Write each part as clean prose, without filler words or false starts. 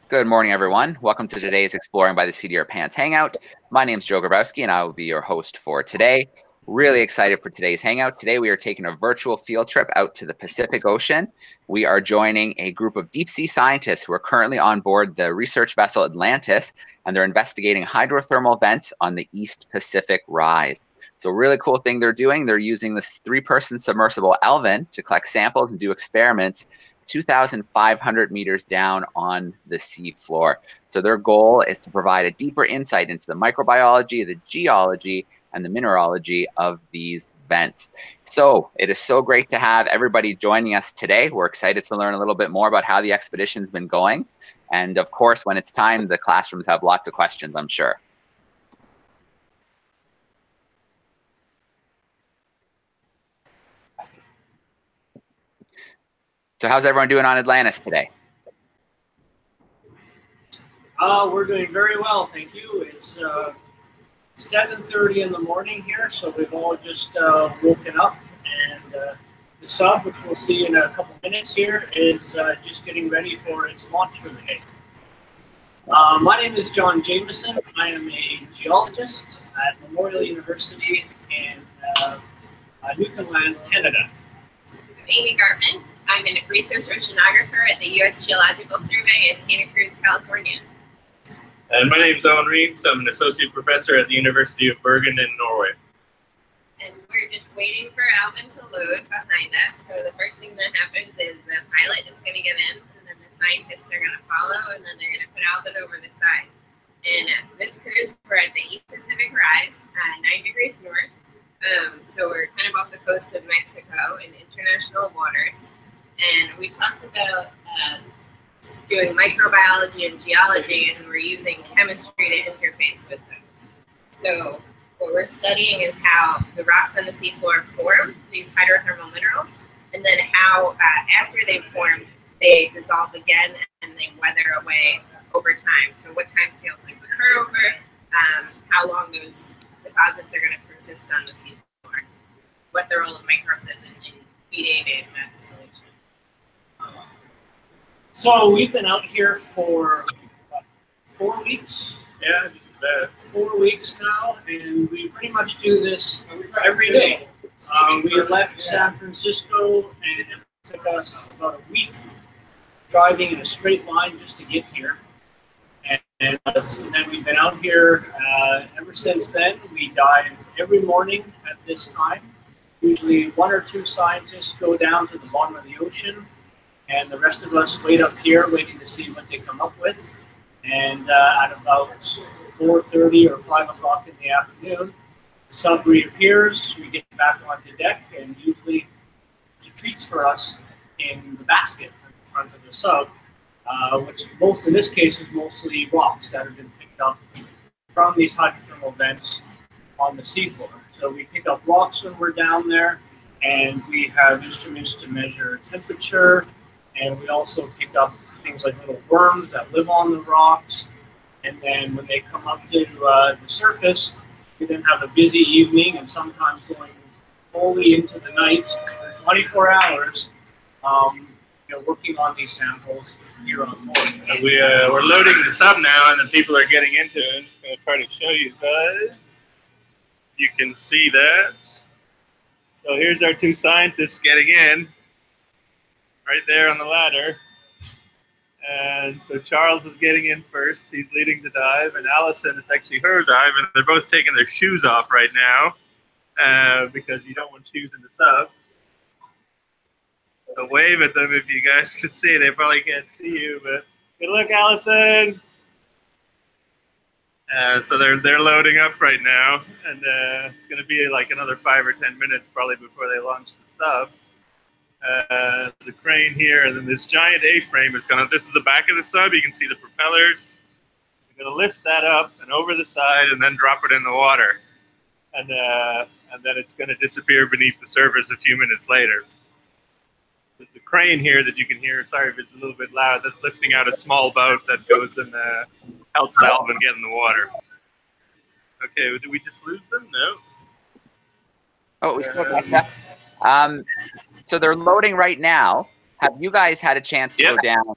Good morning, everyone. Welcome to today's Exploring by the Seat of Your Pants Hangout. My name is Joe Grabowski, and I will be your host for today. Really excited for today's hangout. Today, we are taking a virtual field trip out to the Pacific Ocean. We are joining a group of deep-sea scientists who are currently on board the research vessel Atlantis, and they're investigating hydrothermal vents on the East Pacific Rise. So a really cool thing they're doing, they're using this 3-person submersible Alvin to collect samples and do experiments 2,500 meters down on the sea floor. So their goal is to provide a deeper insight into the microbiology, the geology, and the mineralogy of these vents. So it is so great to have everybody joining us today. We're excited to learn a little bit more about how the expedition's been going. And of course, when it's time, the classrooms have lots of questions, I'm sure. So how's everyone doing on Atlantis today? We're doing very well, thank you. It's 7:30 in the morning here, so we've all just woken up, and the sub, which we'll see in a couple minutes here, is just getting ready for its launch for the day. My name is John Jameson. I am a geologist at Memorial University in Newfoundland, Canada. I'm Amy Gartman. I'm a research oceanographer at the U.S. Geological Survey in Santa Cruz, California. And my name is Owen Reeves. I'm an associate professor at the University of Bergen in Norway. And we're just waiting for Alvin to load behind us. So the first thing that happens is the pilot is going to get in, and then the scientists are going to follow, and then they're going to put Alvin over the side. And this cruise, we're at the East Pacific Rise, 9 degrees north. So we're kind of off the coast of Mexico in international waters. And we talked about doing microbiology and geology, and we're using chemistry to interface with those. So what we're studying is how the rocks on the seafloor form these hydrothermal minerals, and then how after they form, they dissolve again and they weather away over time. So what time scales things occur over, how long those deposits are going to persist on the seafloor, what the role of microbes is in mediating dissolution. So we've been out here for 4 weeks. Yeah, just about. 4 weeks now, and we pretty much do this every day. We left San Francisco, and it took us about a week driving in a straight line just to get here. And then we've been out here ever since then. We dive every morning at this time. Usually 1 or 2 scientists go down to the bottom of the ocean, and the rest of us wait up here waiting to see what they come up with. And at about 4:30 or 5 o'clock in the afternoon, the sub reappears, we get back onto deck, and usually it treats for us in the basket in front of the sub, which in this case is mostly rocks that have been picked up from these hydrothermal vents on the seafloor. So we pick up rocks when we're down there, and we have instruments to measure temperature, and we also pick up things like little worms that live on the rocks. And then when they come up to the surface, we then have a busy evening, and sometimes going wholly into the night, 24 hours, working on these samples here on board. So we're loading the sub now, and the people are getting into it. I'm just going to try to show you guys. You can see that. So here's our 2 scientists getting in, right there on the ladder. And so Charles is getting in first. He's leading the dive, and Alison is actually her dive, and they're both taking their shoes off right now because you don't want shoes in the sub. So wave at them if you guys can see. They probably can't see you, but good luck, Alison. So they're loading up right now, and it's going to be like another 5 or 10 minutes probably before they launch the sub. The crane here, and then this giant A-frame is going to, this is the back of the sub, you can see the propellers. We're going to lift that up and over the side and then drop it in the water. And then it's going to disappear beneath the surface a few minutes later. There's a crane here that you can hear, sorry if it's a little bit loud, that's lifting out a small boat that goes and helps Alvin get in the water. Okay, did we just lose them? No. Oh, we still got that. So they're loading right now. Have you guys had a chance to go down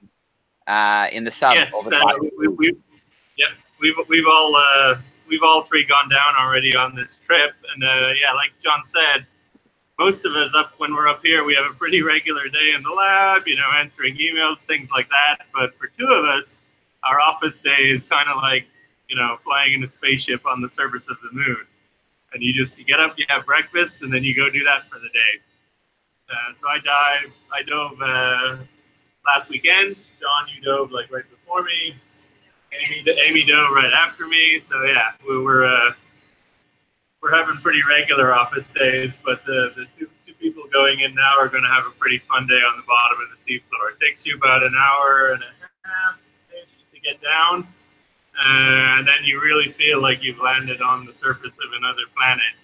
in the sub? Yes, over the we've all three gone down already on this trip, and yeah, like John said, most of us when we're up here, we have a pretty regular day in the lab, you know, answering emails, things like that. But for two of us, our office day is kind of like, you know, flying in a spaceship on the surface of the moon. And you get up, you have breakfast, and then you go do that for the day. So I dove last weekend. John, you dove like right before me. Amy dove right after me. So yeah, we're having pretty regular office days, but the two people going in now are going to have a pretty fun day on the bottom of the seafloor. It takes you about an hour and a half-ish to get down, and then you really feel like you've landed on the surface of another planet.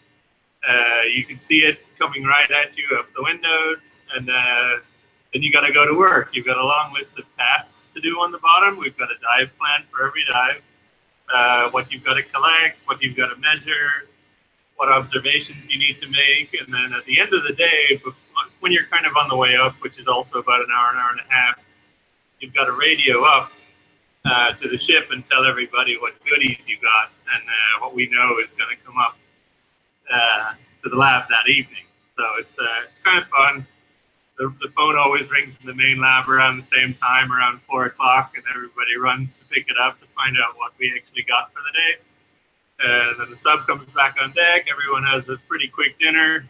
You can see it coming right at you up the windows, and then you got to go to work. You've got a long list of tasks to do on the bottom. We've got a dive plan for every dive, what you've got to collect, what you've got to measure, what observations you need to make, and then at the end of the day, when you're kind of on the way up, which is also about an hour and a half, you've got to radio up to the ship and tell everybody what goodies you got and what we know is going to come up to the lab that evening. So it's kind of fun. The phone always rings in the main lab around the same time, around 4 o'clock, and everybody runs to pick it up to find out what we actually got for the day. And then the sub comes back on deck, everyone has a pretty quick dinner,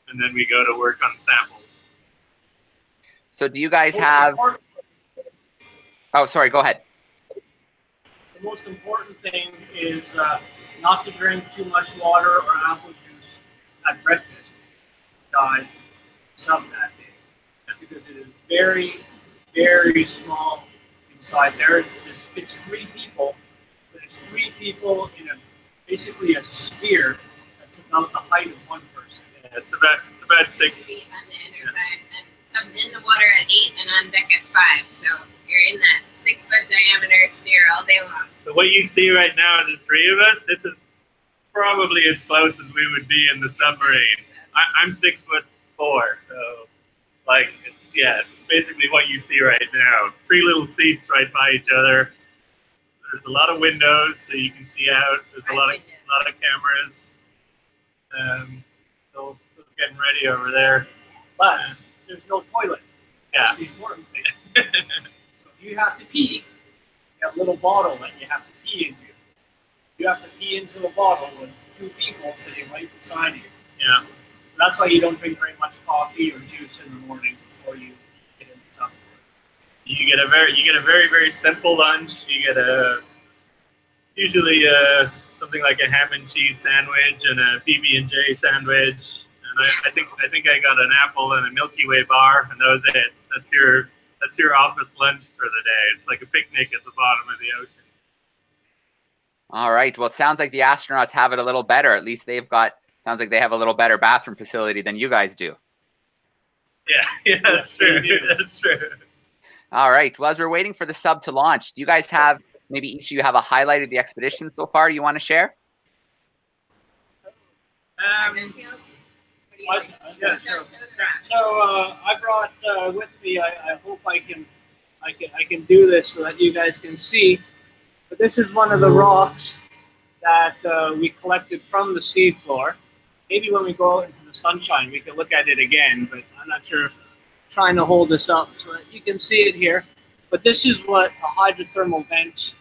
and then we go to work on samples. So do you guys have... Oh, sorry, go ahead. The most important thing is not to drink too much water or apple juice at breakfast. Dive sub that day. Because it is very, very small inside there. It fits 3 people, but it's 3 people in basically a sphere that's about the height of 1 person. Yeah, it's about 6 feet on the inner side, and subs in the water at 8 and on deck at 5. So you're in that 6-foot diameter sphere all day long. So what you see right now, the 3 of us, this is probably as close as we would be in the submarine. I'm 6'4", so like it's basically what you see right now. 3 little seats right by each other. There's a lot of windows so you can see out. There's a lot of cameras. Still getting ready over there. But there's no toilet. Yeah. That's the important thing. So if you have to pee, you have a little bottle that you have to pee into. You have to pee into a bottle with 2 people sitting right beside you. Yeah. So that's why you don't drink very much coffee or juice in the morning before you get into the tub. You get a very, very simple lunch. You get usually something like a ham and cheese sandwich and a PB&J sandwich. And I think I got an apple and a Milky Way bar, and that was it. That's your office lunch for the day. It's like a picnic at the bottom of the ocean. All right. Well, it sounds like the astronauts have it a little better. At least sounds like they have a little better bathroom facility than you guys do. Yeah, that's true. That's true. All right. Well, as we're waiting for the sub to launch, do you guys have, maybe each of you have a highlight of the expedition so far you want to share? Yeah, sure. So I brought with me. I hope I can do this so that you guys can see. But this is one of the rocks that we collected from the seafloor. Maybe when we go out into the sunshine, we can look at it again. But I'm not sure. I'm trying to hold this up so that you can see it here. But this is what a hydrothermal vent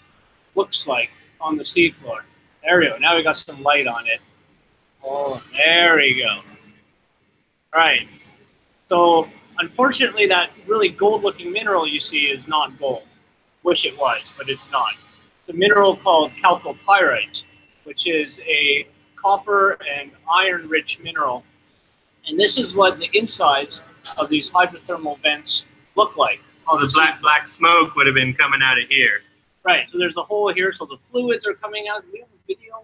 looks like on the seafloor. There we go. Now we got some light on it. Oh, there we go. All right. So unfortunately, that really gold-looking mineral you see is not gold. Wish it was, but it's not. It's a mineral called chalcopyrite, which is a copper and iron-rich mineral. And this is what the insides of these hydrothermal vents look like. Oh, the black smoke would have been coming out of here. Right. So there's a hole here, so the fluids are coming out. Do we have a video of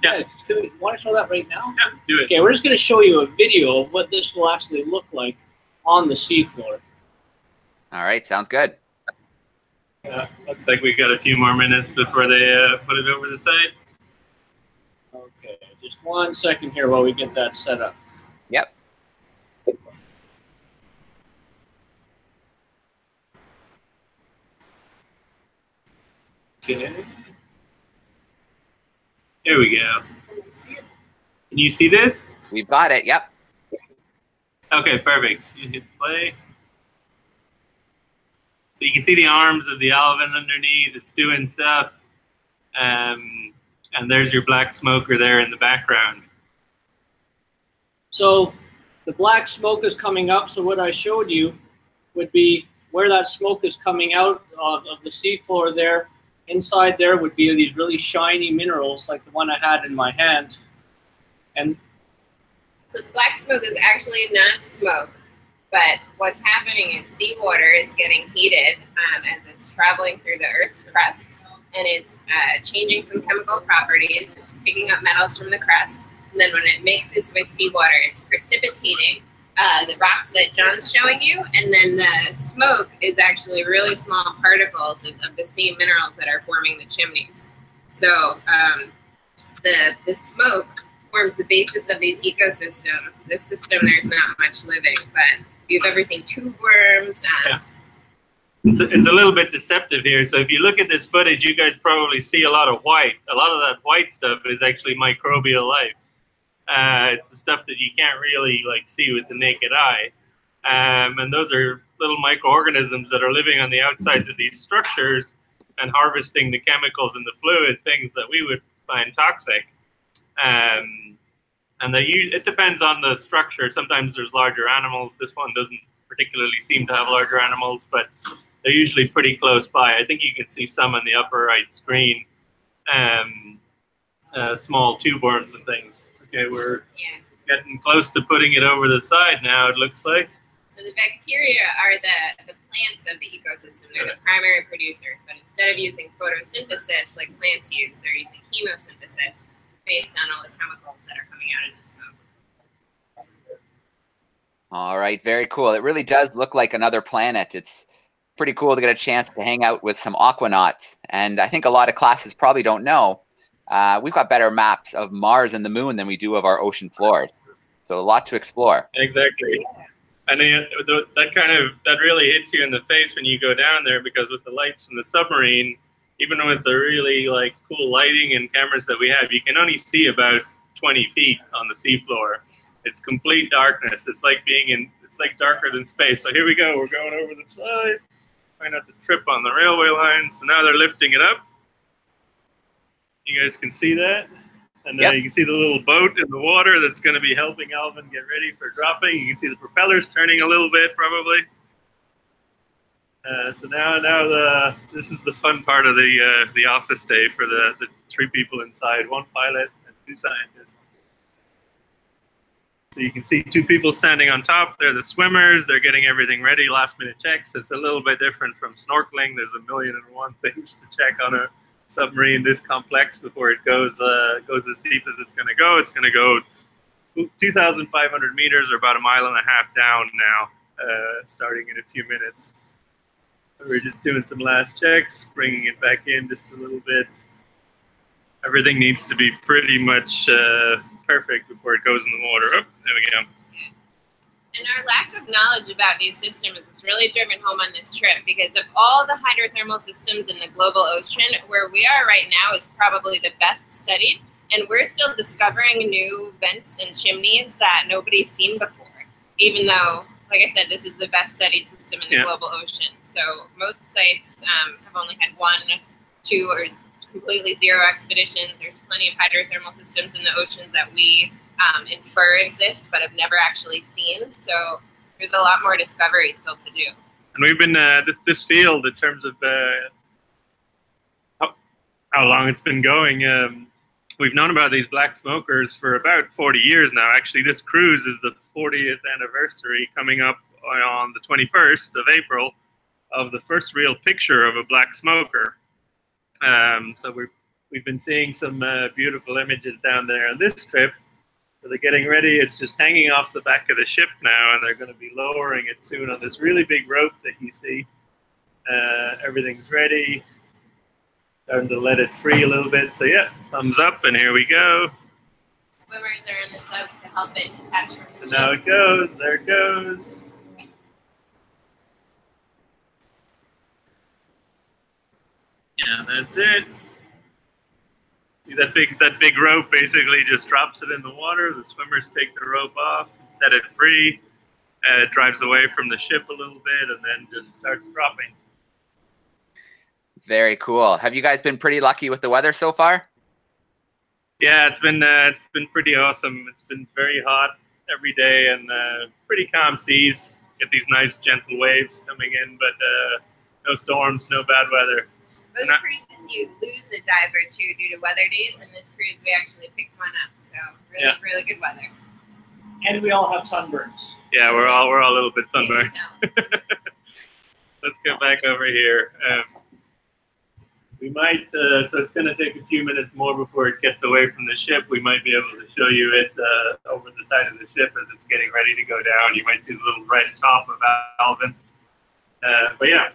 yeah. Do we want to show that right now? Yeah, do it. Okay, we're just going to show you a video of what this will actually look like on the seafloor. All right, sounds good. Looks like we got a few more minutes before they put it over the site. Okay, just 1 second here while we get that set up. Yep. Okay. There we go. Can you see this? We've got it. Yep. Okay, perfect. You hit play. So you can see the arms of the Alvin underneath. It's doing stuff. And there's your black smoker there in the background. So the black smoke is coming up. So what I showed you would be where that smoke is coming out of the seafloor there. Inside there would be these really shiny minerals like the one I had in my hand. And so the black smoke is actually not smoke, but what's happening is seawater is getting heated as it's traveling through the Earth's crust, and it's changing some chemical properties. It's picking up metals from the crust, and then when it mixes with seawater, it's precipitating the rocks that John's showing you, and then the smoke is actually really small particles of the same minerals that are forming the chimneys. So the smoke forms the basis of these ecosystems. This system, there's not much living, but if you've ever seen tube worms, it's a little bit deceptive here. So if you look at this footage, you guys probably see a lot of white. A lot of that white stuff is actually microbial life. It's the stuff that you can't really see with the naked eye. And those are little microorganisms that are living on the outsides of these structures and harvesting the chemicals in the fluid, things that we would find toxic. And it depends on the structure. Sometimes there's larger animals. This one doesn't particularly seem to have larger animals, but they're usually pretty close by. I think you can see some on the upper right screen, small tube worms and things. Okay, we're getting close to putting it over the side now, it looks like. So the bacteria are the plants of the ecosystem. They're the primary producers, but instead of using photosynthesis like plants use, they're using chemosynthesis based on all the chemicals that are coming out in the smoke. All right, very cool. It really does look like another planet. It's pretty cool to get a chance to hang out with some aquanauts. And I think a lot of classes probably don't know, we've got better maps of Mars and the moon than we do of our ocean floors. So a lot to explore. Exactly. And that really hits you in the face when you go down there, because with the lights from the submarine, even with the really cool lighting and cameras that we have, you can only see about 20 feet on the seafloor. It's complete darkness. It's like darker than space. So here we go. We're going over the side. Try not to trip on the railway lines. So now they're lifting it up. You guys can see that. And you can see the little boat in the water that's going to be helping Alvin get ready for dropping. You can see the propellers turning a little bit, probably. So now this is the fun part of the office day for the 3 people inside, 1 pilot and 2 scientists. So you can see 2 people standing on top. They're the swimmers. They're getting everything ready, last-minute checks. It's a little bit different from snorkeling. There's 1,000,001 things to check on a submarine this complex before it goes as deep as it's going to go. It's going to go 2,500 meters, or about 1.5 miles down now, starting in a few minutes. We're just doing some last checks, bringing it back in just a little bit. Everything needs to be pretty much perfect before it goes in the water. Oh, there we go. And our lack of knowledge about these systems is really driven home on this trip, because of all the hydrothermal systems in the global ocean, where we are right now is probably the best studied, and we're still discovering new vents and chimneys that nobody's seen before, even though, like I said, this is the best studied system in the global ocean. So most sites have only had 1, 2, or completely 0 expeditions. There's plenty of hydrothermal systems in the oceans that we infer exist but have never actually seen. So there's a lot more discovery still to do. And we've been this field, in terms of how long it's been going, we've known about these black smokers for about 40 years now. Actually, this cruise is the 40th anniversary, coming up on the 21st of April, of the first real picture of a black smoker. So we've been seeing some beautiful images down there on this trip. So they're getting ready. It's just hanging off the back of the ship now, and they're going to be lowering it soon on this really big rope that you see. Everything's ready. Starting to let it free a little bit. So yeah, thumbs up, and here we go. Swimmers are in the sub to help it detach from the ship. So now it goes. There it goes. And that's it. See that big rope basically just drops it in the water. The swimmers take the rope off and set it free. It drives away from the ship a little bit and then just starts dropping. Very cool. Have you guys been pretty lucky with the weather so far? Yeah, it's been pretty awesome. It's been very hot every day and pretty calm seas. Get these nice gentle waves coming in, but no storms, no bad weather. Most cruises you lose a dive or two due to weather days, and this cruise we actually picked one up. So really good weather. And we all have sunburns. Yeah, we're all a little bit sunburned. Let's get back over here. We might, so it's going to take a few minutes more before it gets away from the ship. We might be able to show you it over the side of the ship as it's getting ready to go down. You might see the little red top of Alvin. But yeah.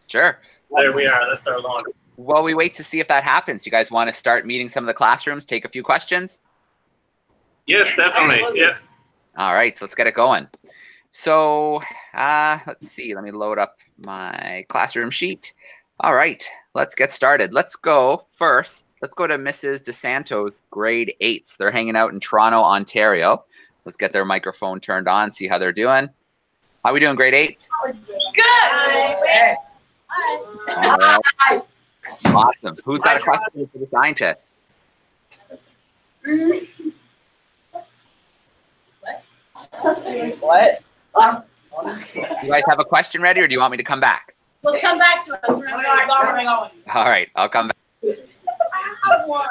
Sure. There we are. That's our launch. While we wait to see if that happens, you guys want to start meeting some of the classrooms, take a few questions? Yes, definitely. Yeah. All right, so let's get it going. So let's see. Let me load up my classroom sheet. All right, let's get started. Let's go first. Let's go to Mrs. DeSanto's grade 8s. They're hanging out in Toronto, Ontario. Let's get their microphone turned on, see how they're doing. How are we doing, grade 8s? Good. Hi. Right. Awesome. Who's got a question for the scientist? What? You guys have a question ready, or do you want me to come back? Well, come back to us. We're going. All right, I'll come back. I have one.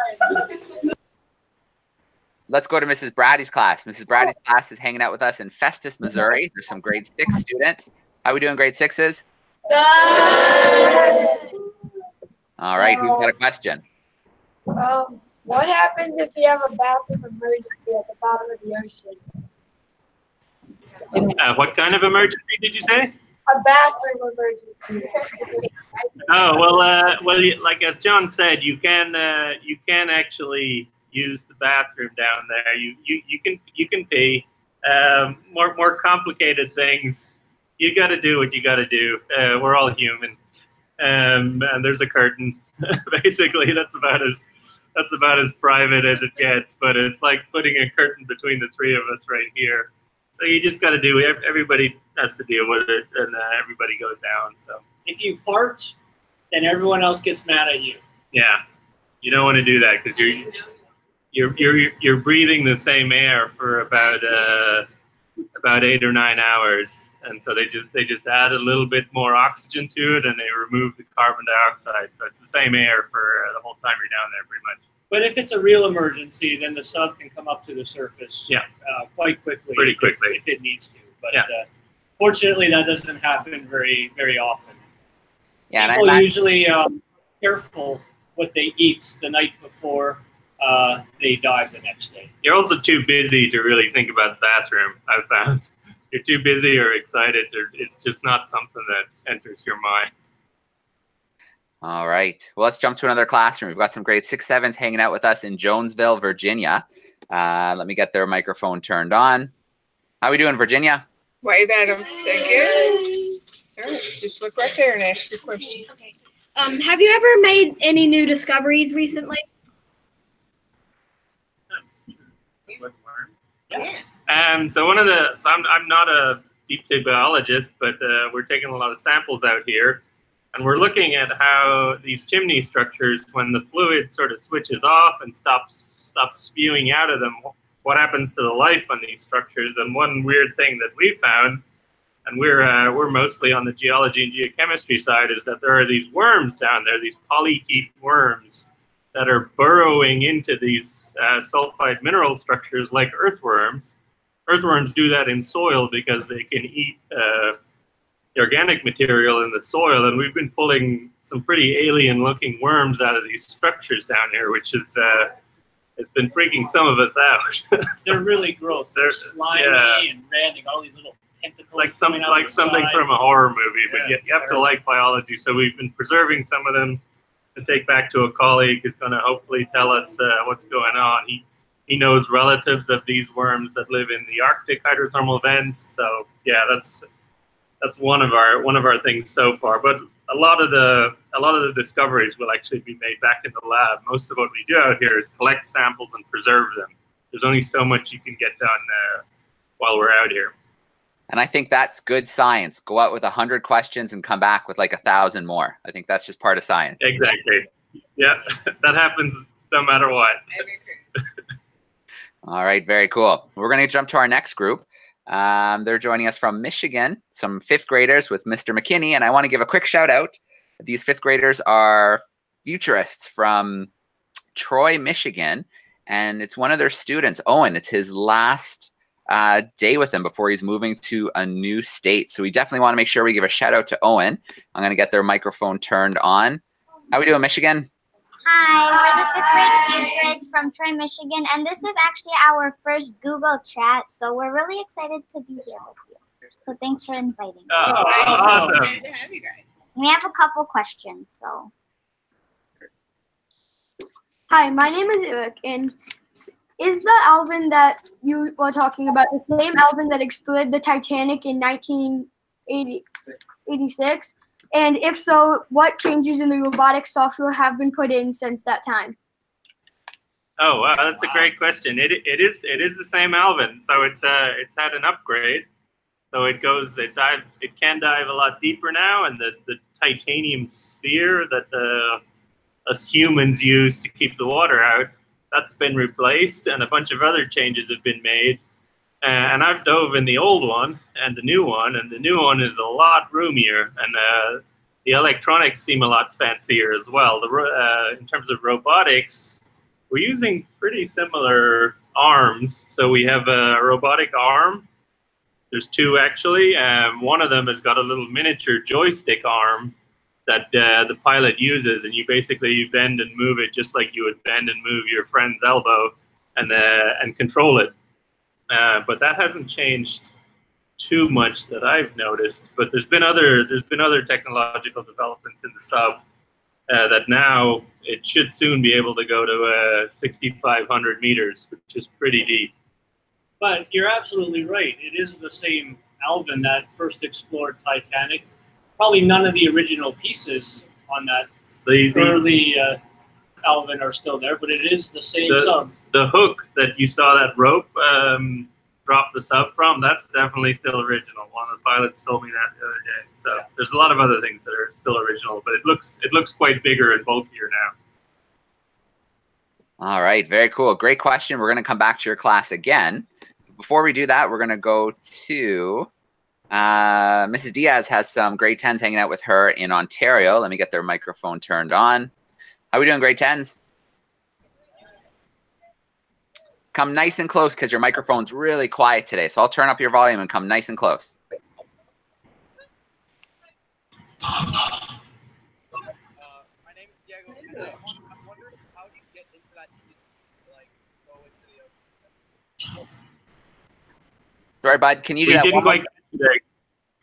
Let's go to Mrs. Brady's class. Mrs. Brady's class is hanging out with us in Festus, Missouri. There's some grade 6 students. How are we doing, grade 6s? Good. All right, who's got a question? What happens if you have a bathroom emergency at the bottom of the ocean? What kind of emergency did you say? A bathroom emergency. Oh well, like as John said, you can actually use the bathroom down there. You can pee. More complicated things, you got to do what you got to do. We're all human, and there's a curtain. Basically, that's about as private as it gets. But it's like putting a curtain between the three of us right here. So you just got to do it. Everybody has to deal with it, and everybody goes down. So If you fart, then everyone else gets mad at you. yeah, you don't want to do that because you're breathing the same air for about 8 or 9 hours, and so they just add a little bit more oxygen to it, and they remove the carbon dioxide. So it's the same air for the whole time you're down there, pretty much. But if it's a real emergency, then the sub can come up to the surface quite quickly. Pretty quickly. If it needs to. But fortunately, that doesn't happen very, very often. Yeah, People usually careful what they eat the night before they dive the next day. You're also too busy to really think about the bathroom, I've found. You're too busy or excited, or it's just not something that enters your mind. All right. Well, let's jump to another classroom. We've got some grade 6, 7s hanging out with us in Jonesville, Virginia. Let me get their microphone turned on. How are we doing, Virginia? Wave at them. Say good. All right. Just look right there and ask your question. Okay. Have you ever made any new discoveries recently? So I'm not a deep sea biologist, but we're taking a lot of samples out here, and we're looking at how these chimney structures, when the fluid sort of switches off and stops spewing out of them, what happens to the life on these structures. And one weird thing that we found, and we're mostly on the geology and geochemistry side, is that there are these worms down there, these polychaete worms, that are burrowing into these sulfide mineral structures like earthworms. Earthworms do that in soil because they can eat the organic material in the soil, and we've been pulling some pretty alien-looking worms out of these structures down here, which is it's been freaking some of us out. They're really gross. They're slimy and red, and all these little tentacles. Like something from a horror movie, but you have to like biology. So we've been preserving some of them to take back to a colleague who's going to hopefully tell us what's going on. He knows relatives of these worms that live in the Arctic hydrothermal vents. So yeah, that's one of our things so far. But a lot of the discoveries will actually be made back in the lab. Most of what we do out here is collect samples and preserve them. There's only so much you can get done while we're out here. And I think that's good science. Go out with 100 questions and come back with like 1,000 more. I think that's just part of science. Exactly. Yeah, that happens no matter what. All right, very cool. We're going to jump to our next group. They're joining us from Michigan, some 5th graders with Mr. McKinney. And I want to give a quick shout out. These 5th graders are futurists from Troy, Michigan. And it's one of their students, Owen. It's his last day with him before he's moving to a new state. So we definitely want to make sure we give a shout out to Owen. I'm going to get their microphone turned on. How we doing, Michigan? Hi, we're the 5th grade futurists from Troy, Michigan, and this is actually our first Google chat, so we're really excited to be here with you. So thanks for inviting us. Awesome. Excited to have you guys. We have a couple questions, so. Hi, my name is Eric, and is the Alvin that you were talking about the same Alvin that exploded the Titanic in 1986? And if so, what changes in the robotic software have been put in since that time? Oh, wow, that's a great question. It is the same Alvin, so it's had an upgrade. So it can dive a lot deeper now, and the titanium sphere that us humans use to keep the water out, that's been replaced, and a bunch of other changes have been made. And I've dove in the old one and the new one is a lot roomier, and the electronics seem a lot fancier as well. In terms of robotics, we're using pretty similar arms. So we have a robotic arm. There's 2 actually. One of them has got a little miniature joystick arm that the pilot uses, and you bend and move it just like you would bend and move your friend's elbow, and control it. But that hasn't changed too much that I've noticed. But there's been other technological developments in the sub that now it should soon be able to go to 6,500 meters, which is pretty deep. But you're absolutely right. It is the same Alvin that first explored Titanic. Probably none of the original pieces on that early Alvin are still there, but it is the same sub. The hook that you saw that rope drop the sub from, that's definitely still original. One of the pilots told me that the other day. So there's a lot of other things that are still original, but it looks quite bigger and bulkier now. All right, very cool. Great question. We're going to come back to your class again. Before we do that, we're going to go to Mrs. Diaz has some grade 10s hanging out with her in Ontario. Let me get their microphone turned on. How are we doing, grade 10s? Come nice and close because your microphone's really quiet today. So I'll turn up your volume and come nice and close. My name is Diego. I'm wondering, how do you get into that industry, like go into the ocean? Sorry, bud. Can you do that one more?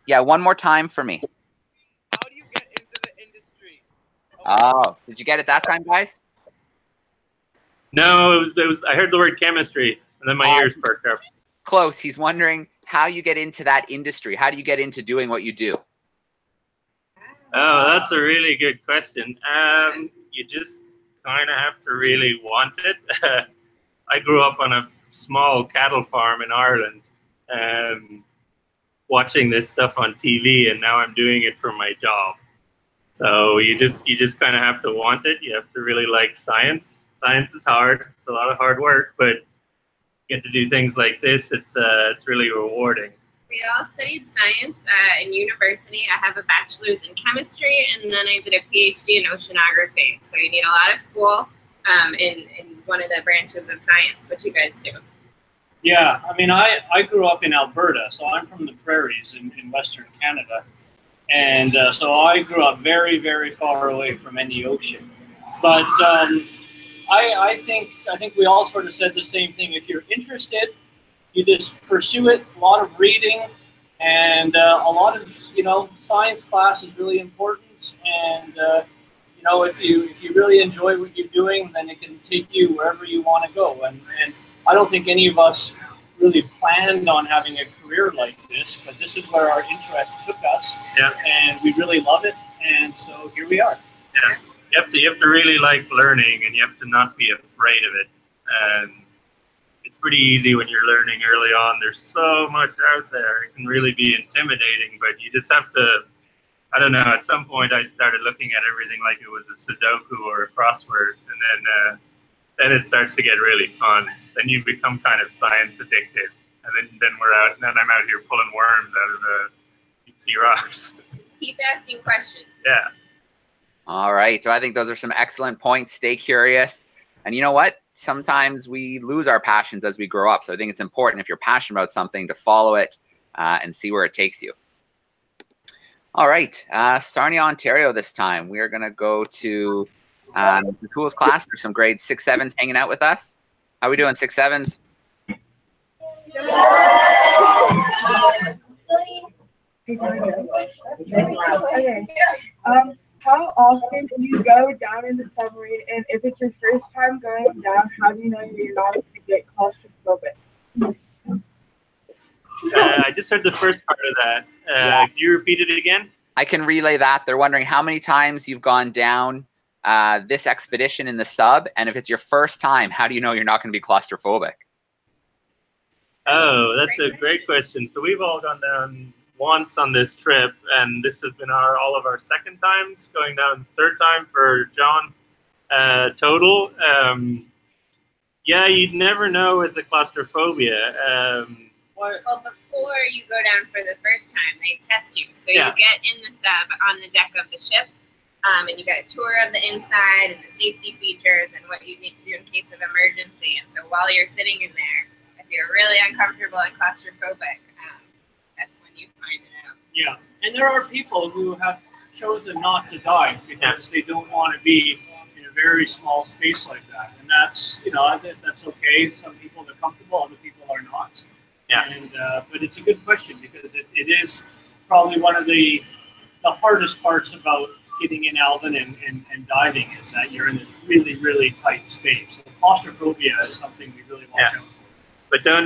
Yeah, one more time for me. How do you get into the industry? Oh, did you get it that time, guys? No, it was. I heard the word chemistry, and then my ears perked up. Close. He's wondering how you get into that industry. How do you get into doing what you do? Oh, that's a really good question. You just kind of have to really want it. I grew up on a small cattle farm in Ireland, watching this stuff on TV, and now I'm doing it for my job. So you just kind of have to want it. You have to really like science. Science is hard. It's a lot of hard work, but you get to do things like this. It's really rewarding. We all studied science in university. I have a bachelor's in chemistry, and then I did a PhD in oceanography. So you need a lot of school in one of the branches of science. What you guys do? Yeah, I mean, I grew up in Alberta, so I'm from the prairies in Western Canada. And so I grew up very, very far away from any ocean. But I think we all sort of said the same thing. If you're interested, you just pursue it. A lot of reading and a lot of, science class is really important. And, if you really enjoy what you're doing, then it can take you wherever you want to go. And I don't think any of us really planned on having a career like this, but this is where our interest took us, and we really love it, and so here we are. Yeah, you have to really like learning, and you have to not be afraid of it. And it's pretty easy when you're learning early on. There's so much out there. It can really be intimidating, but you just have to, I don't know, at some point I started looking at everything like it was a Sudoku or a crossword, and then it starts to get really fun. Then you become kind of science addicted, and then we're out, and then I'm out here pulling worms out of the deep sea rocks. Just keep asking questions. Yeah. All right. So I think those are some excellent points. Stay curious. And you know what? Sometimes we lose our passions as we grow up. So I think it's important, if you're passionate about something, to follow it and see where it takes you. All right. Sarnia, Ontario this time. We are going to go to the tools class. There's some grade 6, 7s hanging out with us. How are we doing, 6, 7s? How often do you go down in the submarine, and if it's your first time going down, how do you know you're not going to get claustrophobic? I just heard the first part of that. Can you repeat it again? I can relay that. They're wondering how many times you've gone down this expedition in the sub, and if it's your first time, how do you know you're not going to be claustrophobic? Oh, that's a great question. So we've all gone down once on this trip, and this has been all of our second times, going down third time for John total. Yeah, you'd never know with the claustrophobia. Well, before you go down for the first time, they test you. So you get in the sub on the deck of the ship, and you get a tour of the inside and the safety features and what you need to do in case of emergency. And so while you're sitting in there, if you're really uncomfortable and claustrophobic, that's when you find it out. Yeah, and there are people who have chosen not to dive because they don't want to be in a very small space like that, and that's, you know, that's okay. Some people are comfortable, other people are not. Yeah. And but it's a good question, because it is probably one of the hardest parts about getting in Alvin and diving, is that you're in this really, really tight space. So claustrophobia is something we really watch out for. But don't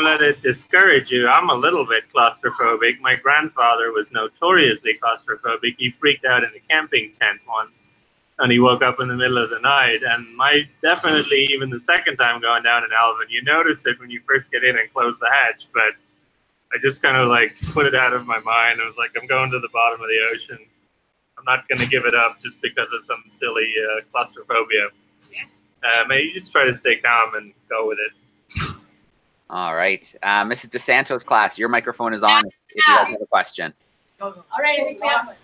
let it discourage you. I'm a little bit claustrophobic. My grandfather was notoriously claustrophobic. He freaked out in a camping tent once, and he woke up in the middle of the night. And definitely, even the second time going down in Alvin, you notice it when you first get in and close the hatch. But I just kind of like put it out of my mind. I was like, I'm going to the bottom of the ocean. I'm not going to give it up just because of some silly claustrophobia. Maybe you just try to stay calm and go with it. All right. Mrs. DeSanto's class, your microphone is on if you guys have a question. All right, I think we have one.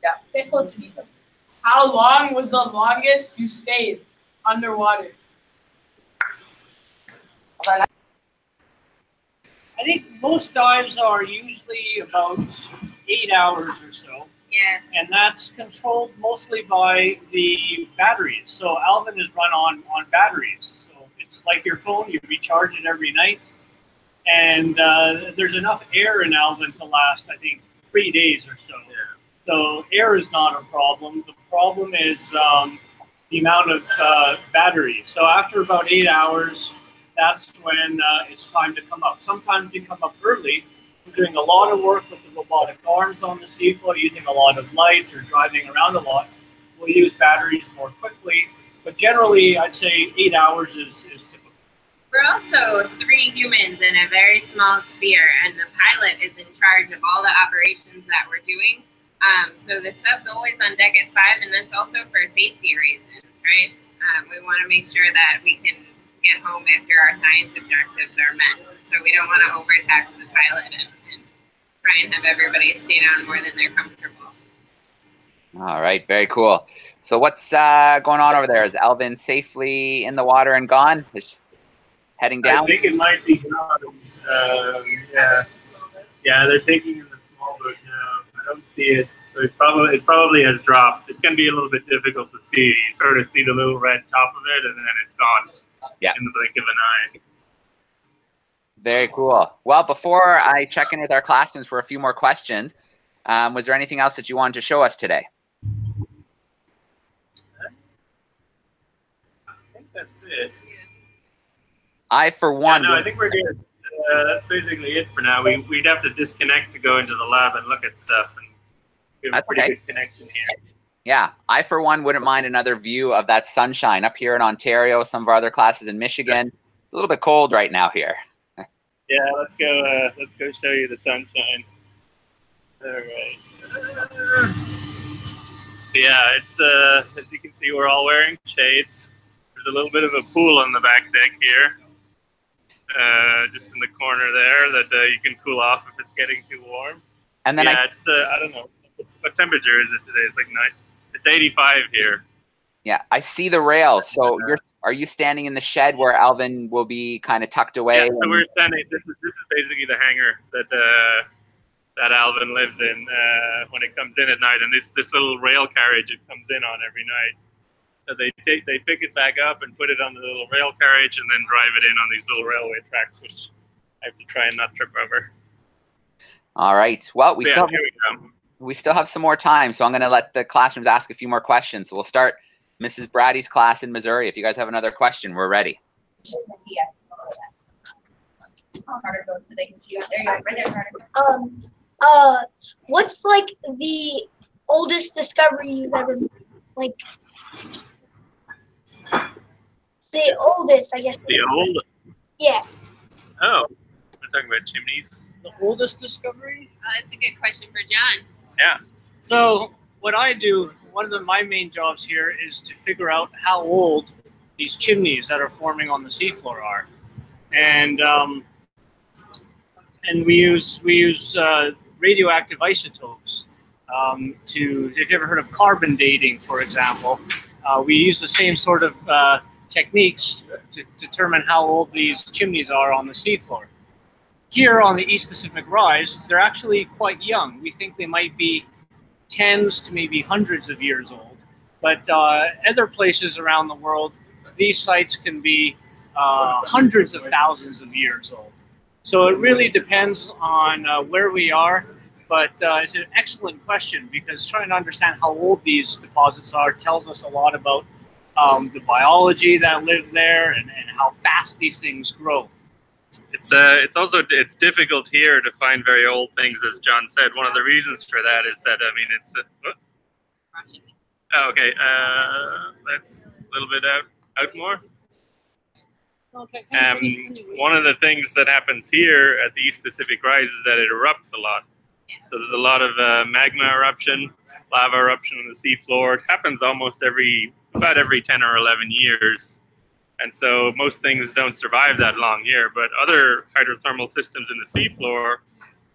Yeah, get close to me. How long was the longest you stayed underwater? I think most dives are usually about 8 hours or so. Yeah. And that's controlled mostly by the batteries. So Alvin is run on batteries. So it's like your phone, you recharge it every night. And there's enough air in Alvin to last, I think, 3 days or so. Yeah. So air is not a problem. The problem is the amount of batteries. So after about 8 hours, that's when it's time to come up. Sometimes you come up early. We're doing a lot of work with the robotic arms on the seafloor, using a lot of lights or driving around a lot. We'll use batteries more quickly. But generally, I'd say 8 hours is typical. We're also 3 humans in a very small sphere, and the pilot is in charge of all the operations that we're doing. So the sub's always on deck at 5, and that's also for safety reasons, right? We want to make sure that we can get home after our science objectives are met. So we don't want to overtax the pilot and try and have everybody stay down more than they're comfortable. All right, very cool. So what's going on over there? Is Alvin safely in the water and gone? It's heading down? I think it might be gone. Yeah, they're taking in the small boat now. I don't see it. So it probably has dropped. It can be a little bit difficult to see. You sort of see the little red top of it, and then it's gone in the blink of an eye. Very cool. Well, before I check in with our classrooms for a few more questions, was there anything else that you wanted to show us today? I think that's it. I, for one... I think we're good. that's basically it for now. We'd have to disconnect to go into the lab and look at stuff, and we have a pretty good connection here. Yeah, I for one wouldn't mind another view of that sunshine up here in Ontario. Some of our other classes in Michigan. It's a little bit cold right now here. Yeah, let's go. Let's go show you the sunshine. All right. So yeah, it's as you can see, we're all wearing shades. There's a little bit of a pool on the back deck here, just in the corner there that you can cool off if it's getting too warm. And then it's I don't know what temperature is it today. It's like it's 85 here. Yeah, I see the rails. So are you standing in the shed where Alvin will be kind of tucked away? Yeah, so we're standing. This is basically the hangar that Alvin lives in when it comes in at night, and this little rail carriage it comes in on every night. So they pick it back up and put it on the little rail carriage, and then drive it in on these little railway tracks, which I have to try and not trip over. All right. Well, we still have some more time, so I'm going to let the classrooms ask a few more questions. So we'll start Mrs. Brady's class in Missouri. If you guys have another question, we're ready. Yes. What's like the oldest discovery you've ever made? Like the oldest, I guess. The oldest? Yeah. Oh, we're talking about chimneys. The oldest discovery? That's a good question for John. Yeah. So what I do, one of my main jobs here is to figure out how old these chimneys that are forming on the seafloor are, and we use radioactive isotopes to. If you ever heard of carbon dating, for example, we use the same sort of techniques to determine how old these chimneys are on the seafloor. Here on the East Pacific Rise, they're actually quite young. We think they might be tens to maybe hundreds of years old. But other places around the world, these sites can be hundreds of thousands of years old. So it really depends on where we are. But it's an excellent question, because trying to understand how old these deposits are tells us a lot about the biology that live there and how fast these things grow. It's also difficult here to find very old things, as John said. One of the reasons for that is that it's okay. That's a little bit out more. Okay. One of the things that happens here at the East Pacific Rise is that it erupts a lot. So there's a lot of magma eruption, lava eruption on the seafloor. It happens almost about every 10 or 11 years. And so most things don't survive that long here, but other hydrothermal systems in the seafloor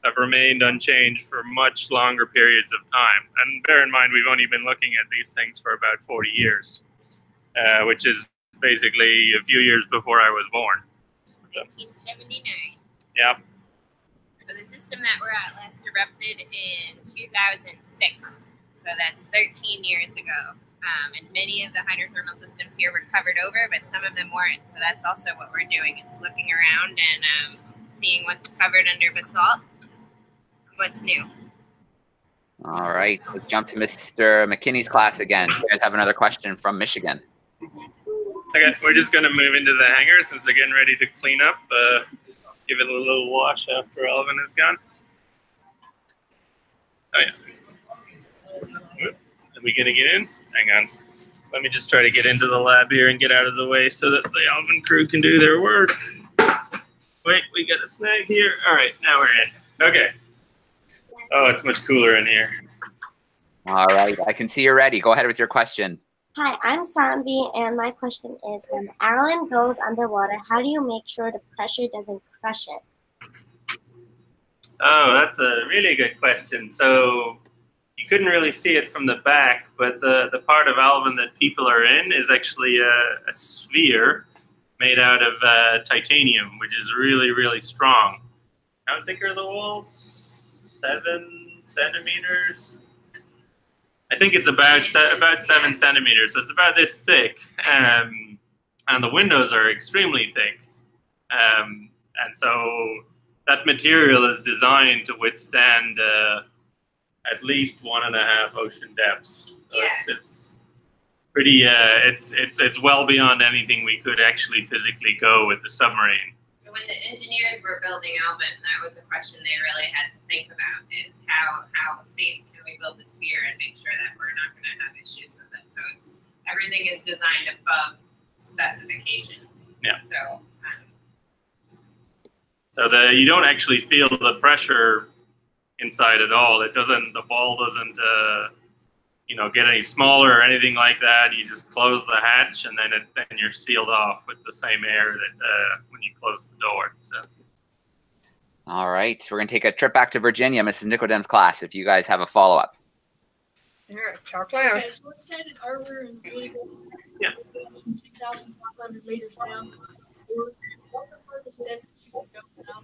have remained unchanged for much longer periods of time. And bear in mind, we've only been looking at these things for about 40 years, which is basically a few years before I was born. 1979. Yeah. So the system that we're at last erupted in 2006. So that's 13 years ago. And many of the hydrothermal systems here were covered over, but some of them weren't. So that's also what we're doing, is looking around and seeing what's covered under basalt, what's new. All right, let's jump to Mr. McKinney's class again. You guys have another question from Michigan. Okay, we're just going to move into the hangar since they're getting ready to clean up. Give it a little wash after Alvin is gone. Oh, yeah. Are we going to get in? Hang on. Let me just try to get into the lab here and get out of the way so that the Alvin crew can do their work. Wait, we got a snag here. All right, now we're in. Okay. Oh, it's much cooler in here. All right, I can see you're ready. Go ahead with your question. Hi, I'm Sambi, and my question is, when Alan goes underwater, how do you make sure the pressure doesn't crush it? Oh, that's a really good question. So you couldn't really see it from the back, but the part of Alvin that people are in is actually a sphere made out of titanium, which is really, really strong. How thick are the walls? 7 centimeters? I think it's about 7 centimeters, so it's about this thick. And the windows are extremely thick. And so that material is designed to withstand at least 1.5 ocean depths. So Yeah. it's pretty. It's well beyond anything we could actually physically go with the submarine. So when the engineers were building Alvin, that was a question they really had to think about: is how safe can we build the sphere and make sure that we're not going to have issues with it. So everything is designed above specifications. Yeah. So you don't actually feel the pressure inside at all. It doesn't. The ball doesn't. Get any smaller or anything like that. You just close the hatch, and then you're sealed off with the same air that when you close the door. So. All right, we're gonna take a trip back to Virginia, Mrs. Nicodem's class. If you guys have a follow-up. Yeah, talk loud. Okay, so let's stand in harbor and really go 2,500 meters down. What the furthest depth you can go now?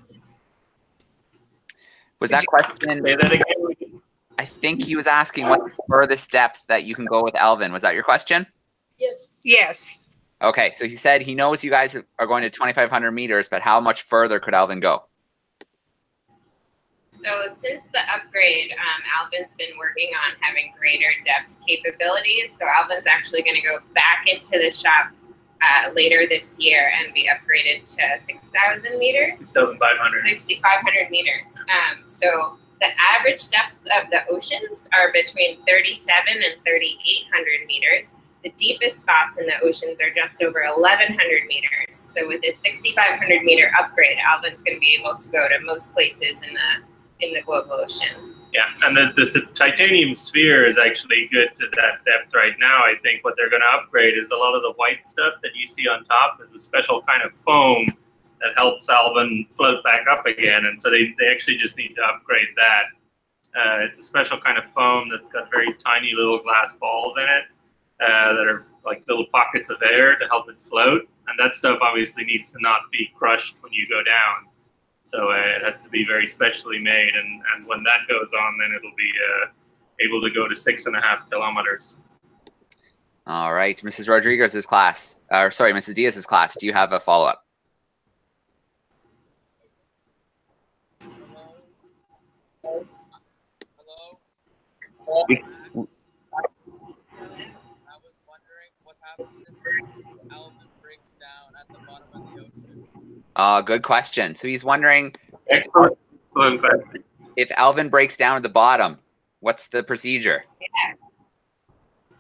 Was that question? Say that again. I think he was asking what's the furthest depth that you can go with Alvin. Was that your question? Yes. Yes. Okay, so he said he knows you guys are going to 2,500 meters, but how much further could Alvin go? So since the upgrade, Alvin's been working on having greater depth capabilities. So Alvin's actually going to go back into the shop later this year and be upgraded to 6,000 meters. 6,500. 6,500 meters. So the average depth of the oceans are between 37 and 3,800 meters. The deepest spots in the oceans are just over 1,100 meters. So with this 6,500 meter upgrade, Alvin's going to be able to go to most places in the global ocean. Yeah, and the titanium sphere is actually good to that depth right now. I think what they're going to upgrade is a lot of the white stuff that you see on top is a special kind of foam that helps Alvin float back up again. And so they actually just need to upgrade that. It's a special kind of foam that's got very tiny little glass balls in it that are like little pockets of air to help it float. And that stuff obviously needs to not be crushed when you go down. So it has to be very specially made. And when that goes on, then it'll be able to go to 6.5 kilometers. All right, Mrs. Rodriguez's class, or sorry, Mrs. Diaz's class, do you have a follow-up? Hello? We- I was wondering what happens if Alvin breaks down at the bottom of the ocean. Good question. So he's wondering Excellent question. if Alvin breaks down at the bottom, what's the procedure? Yeah.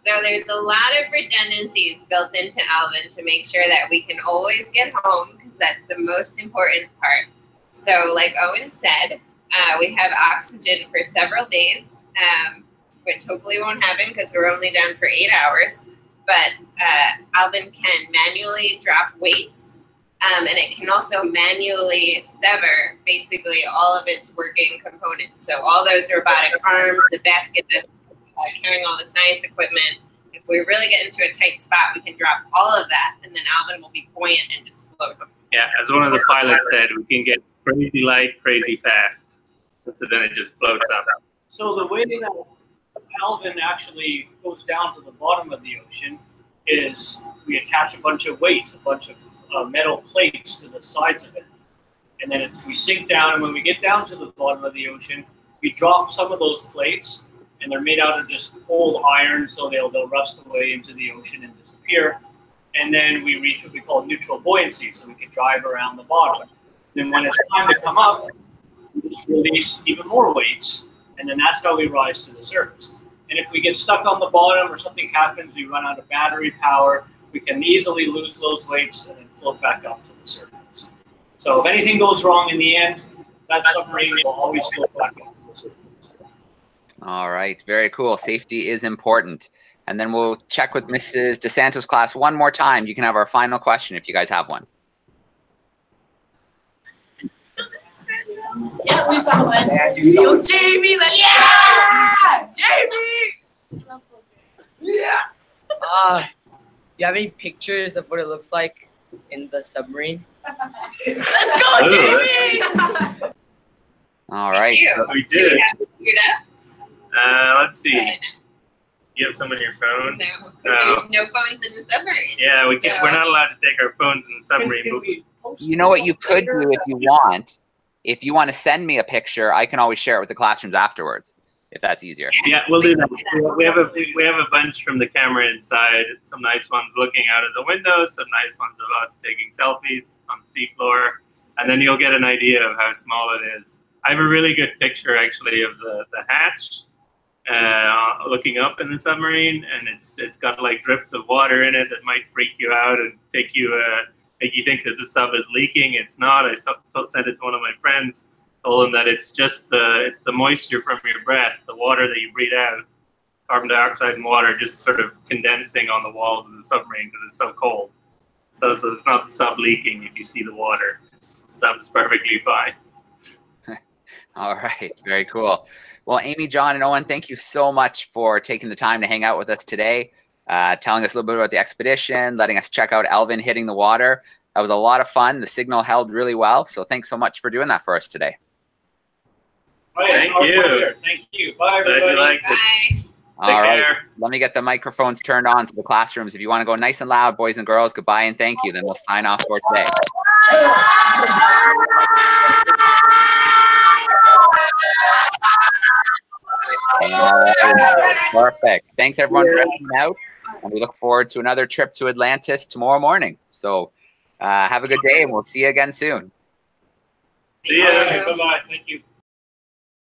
So there's a lot of redundancies built into Alvin to make sure that we can always get home, because that's the most important part. So like Owen said, we have oxygen for several days, which hopefully won't happen because we're only down for 8 hours. But Alvin can manually drop weights, and it can also manually sever basically all of its working components. So all those robotic arms, the basket that's carrying all the science equipment. If we really get into a tight spot, we can drop all of that, and then Alvin will be buoyant and just float. Yeah, as one of the pilots said, we can get crazy light, crazy fast. So then it just floats up. So the way that Alvin actually goes down to the bottom of the ocean is we attach a bunch of weights, a bunch of metal plates to the sides of it. And then we sink down, and when we get down to the bottom of the ocean, we drop some of those plates, and they're made out of just old iron, so they'll rust away into the ocean and disappear. And then we reach what we call neutral buoyancy, so we can drive around the bottom. Then when it's time to come up, we just release even more weights, and then that's how we rise to the surface. And if we get stuck on the bottom or something happens, we run out of battery power, we can easily lose those weights and then float back up to the surface. So if anything goes wrong in the end, that submarine will always float back up to the surface. All right, very cool. Safety is important. And then we'll check with Mrs. DeSanto's class one more time. You can have our final question if you guys have one. Yeah, we've got one. Yo, Jamie, Jamie! Yeah! You have any pictures of what it looks like in the submarine? Let's go, Jamie! All right. We Do did. we have it figured out? Let's see. You have some on your phone? No, there's no phones in the submarine. Yeah, we can't. So- We're not allowed to take our phones in the submarine. Can we post You know what you could do if you want? If you want to send me a picture, I can always share it with the classrooms afterwards, if that's easier. Yeah, we'll do that. We have a bunch from the camera inside. Some nice ones looking out of the window. Some nice ones of us taking selfies on the seafloor. and then you'll get an idea of how small it is. I have a really good picture actually of the hatch looking up in the submarine, and it's got like drips of water in it that might freak you out and make you think that the sub is leaking. It's not. I sent it to one of my friends, told him that it's the moisture from your breath, the water that you breathe out, carbon dioxide and water just sort of condensing on the walls of the submarine because it's so cold. So it's not the sub leaking if you see the water. The sub is perfectly fine. All right, very cool. Well, Amy, John, and Owen, thank you so much for taking the time to hang out with us today, telling us a little bit about the expedition, letting us check out Alvin hitting the water. That was a lot of fun. The signal held really well, so thanks so much for doing that for us today. Thank you. Pleasure. Thank you. Bye, everybody. Bye. All right, let me get the microphones turned on to the classrooms. If you want to go nice and loud, boys and girls, goodbye and thank you. Then we'll sign off for today. All right, perfect. Thanks everyone for hanging out, and we look forward to another trip to Atlantis tomorrow morning. So have a good day, and we'll see you again soon. See ya. Bye-bye. Thank you.